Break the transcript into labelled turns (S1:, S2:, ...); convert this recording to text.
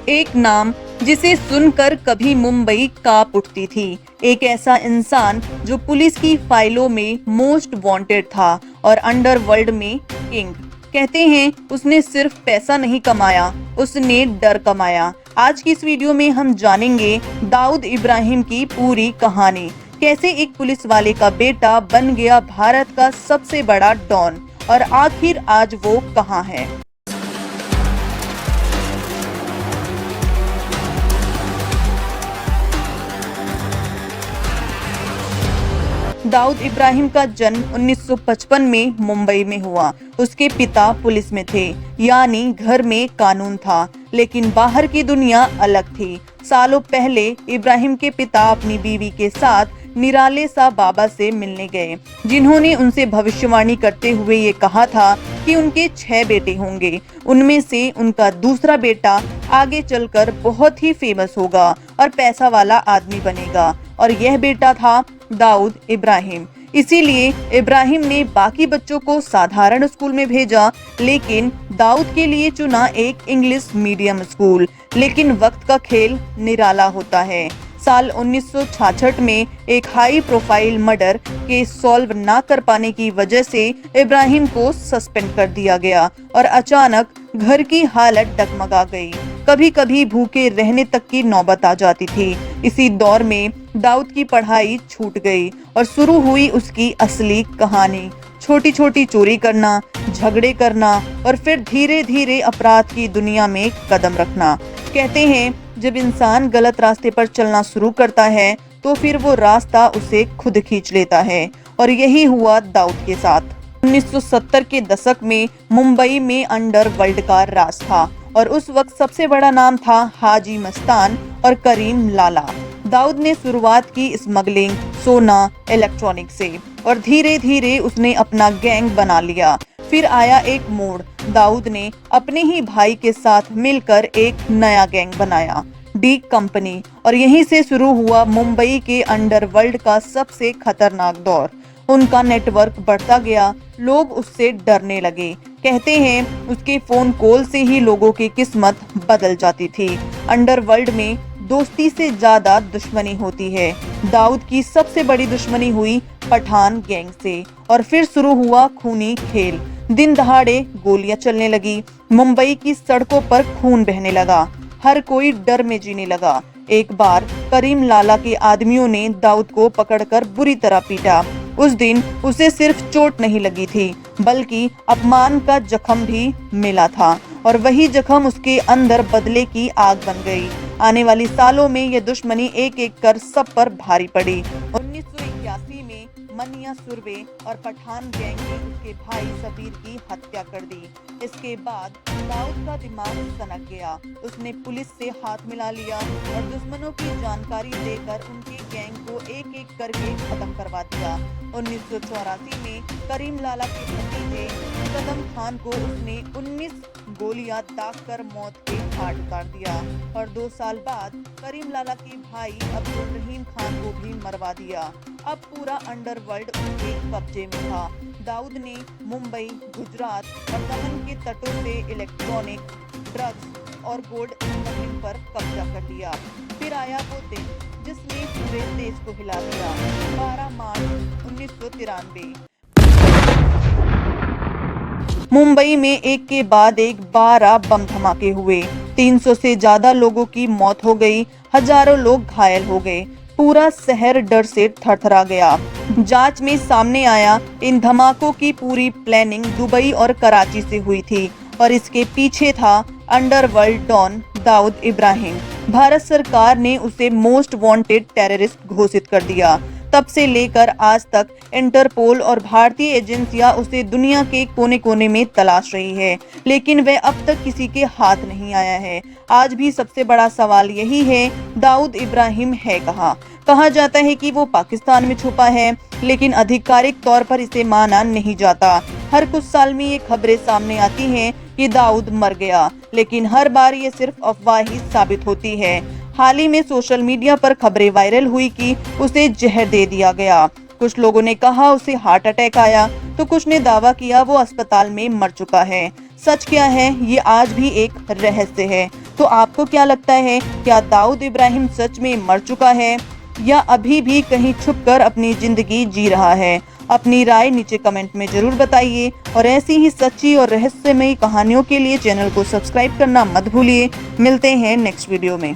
S1: एक नाम जिसे सुनकर कभी मुंबई कांप उठती थी। एक ऐसा इंसान जो पुलिस की फाइलों में मोस्ट वांटेड था और अंडरवर्ल्ड में किंग। कहते हैं उसने सिर्फ पैसा नहीं कमाया, उसने डर कमाया। आज की इस वीडियो में हम जानेंगे दाऊद इब्राहिम की पूरी कहानी। कैसे एक पुलिस वाले का बेटा बन गया भारत का सबसे बड़ा डॉन और आखिर आज वो कहाँ है। दाऊद इब्राहिम का जन्म 1955 में मुंबई में हुआ। उसके पिता पुलिस में थे, यानी घर में कानून था, लेकिन बाहर की दुनिया अलग थी। सालों पहले इब्राहिम के पिता अपनी बीवी के साथ निराले सा बाबा से मिलने गए, जिन्होंने उनसे भविष्यवाणी करते हुए ये कहा था कि उनके 6 बेटे होंगे। उनमें से उनका दूसरा बेटा आगे चलकर बहुत ही फेमस होगा और पैसा वाला आदमी बनेगा, और यह बेटा था दाऊद इब्राहिम। इसीलिए इब्राहिम ने बाकी बच्चों को साधारण स्कूल में भेजा, लेकिन दाऊद के लिए चुना एक इंग्लिश मीडियम स्कूल। लेकिन वक्त का खेल निराला होता है। साल 1966 में एक high profile murder case solve ना कर पाने की वजह से इब्राहिम को सस्पेंड कर दिया गया और अचानक घर की हालत डगमगा गई। कभी कभी भूखे रहने तक की नौबत आ जाती थी। इसी दौर में दाऊद की पढ़ाई छूट गई और शुरू हुई उसकी असली कहानी। छोटी छोटी चोरी करना, झगड़े करना और फिर धीरे धीरे अपराध की दुनिया में कदम रखना। कहते हैं जब इंसान गलत रास्ते पर चलना शुरू करता है तो फिर वो रास्ता उसे खुद खींच लेता है, और यही हुआ दाऊद के साथ। 1970 के दशक में मुंबई में अंडरवर्ल्ड का राज था और उस वक्त सबसे बड़ा नाम था हाजी मस्तान और करीम लाला। दाऊद ने शुरुआत की स्मगलिंग, सोना, इलेक्ट्रॉनिक से, और धीरे धीरे उसने अपना गैंग बना लिया। फिर आया एक मोड़, दाऊद ने अपने ही भाई के साथ मिलकर एक नया गैंग बनाया, डी कंपनी, और यहीं से शुरू हुआ मुंबई के अंडरवर्ल्ड का सबसे खतरनाक दौर। उनका नेटवर्क बढ़ता गया, लोग उससे डरने लगे। कहते हैं उसके फोन कॉल से ही लोगों की किस्मत बदल जाती थी। अंडरवर्ल्ड में दोस्ती से ज्यादा दुश्मनी होती है। दाऊद की सबसे बड़ी दुश्मनी हुई पठान गैंग से, और फिर शुरू हुआ खूनी खेल। दिन दहाड़े गोलियां चलने लगी, मुंबई की सड़कों पर खून बहने लगा, हर कोई डर में जीने लगा। एक बार करीम लाला के आदमियों ने दाऊद को पकड़कर बुरी तरह पीटा। उस दिन उसे सिर्फ चोट नहीं लगी थी, बल्कि अपमान का जख्म भी मिला था, और वही जख्म उसके अंदर बदले की आग बन गई। आने वाली सालों में यह दुश्मनी एक एक कर सब पर भारी पड़ी। 1981 में मनिया सुरवे और पठान गैंग ने उसके भाई सबीर की हत्या कर दी। इसके बाद दाऊद का दिमाग सनक गया। उसने पुलिस से हाथ मिला लिया और दुश्मनों की जानकारी देकर उनके गैंग को एक एक करके खत्म करवा दिया। 1984 में करीम लाला के भतीजे कदम खान को उसने 19 गोलियां दागकर मौत के घाट उतार दिया, और 2 साल बाद करीम लाला के भाई अब्दुल रहीम खान को भी मरवा दिया। अब पूरा अंडरवर्ल्ड उसके कब्जे में था। दाऊद ने मुंबई, गुजरात और दमन के तटों से इलेक्ट्रॉनिक, ड्रग्स और गोल्ड स्मगलिंग पर कब्जा कर लिया। फिर आया वो दिन जिसने पूरे देश को हिला दिया। 12 मार्च 1993 मुंबई में एक के बाद एक 12 बम धमाके हुए। 300 से ज्यादा लोगों की मौत हो गई, हजारों लोग घायल हो गए। पूरा शहर डर से थरथरा गया। जांच में सामने आया इन धमाकों की पूरी प्लानिंग दुबई और कराची से हुई थी, और इसके पीछे था अंडरवर्ल्ड डॉन दाऊद इब्राहिम। भारत सरकार ने उसे मोस्ट वांटेड टेररिस्ट घोषित कर दिया। तब से लेकर आज तक इंटरपोल और भारतीय एजेंसियां उसे दुनिया के कोने कोने में तलाश रही है, लेकिन वह अब तक किसी के हाथ नहीं आया है। आज भी सबसे बड़ा सवाल यही है, दाऊद इब्राहिम है कहाँ? कहा जाता है कि वो पाकिस्तान में छुपा है, लेकिन आधिकारिक तौर पर इसे माना नहीं जाता। हर कुछ साल में ये खबरें सामने आती हैं कि दाऊद मर गया, लेकिन हर बार ये सिर्फ अफवाह ही साबित होती है। हाल ही में सोशल मीडिया पर खबरें वायरल हुई कि उसे जहर दे दिया गया। कुछ लोगों ने कहा उसे हार्ट अटैक आया, तो कुछ ने दावा किया वो अस्पताल में मर चुका है। सच क्या है ये आज भी एक रहस्य है। तो आपको क्या लगता है, क्या दाऊद इब्राहिम सच में मर चुका है या अभी भी कहीं छुपकर अपनी जिंदगी जी रहा है? अपनी राय नीचे कमेंट में जरूर बताइए और ऐसी ही सच्ची और रहस्यमयी कहानियों के लिए चैनल को सब्सक्राइब करना मत भूलिए। मिलते हैं नेक्स्ट वीडियो में।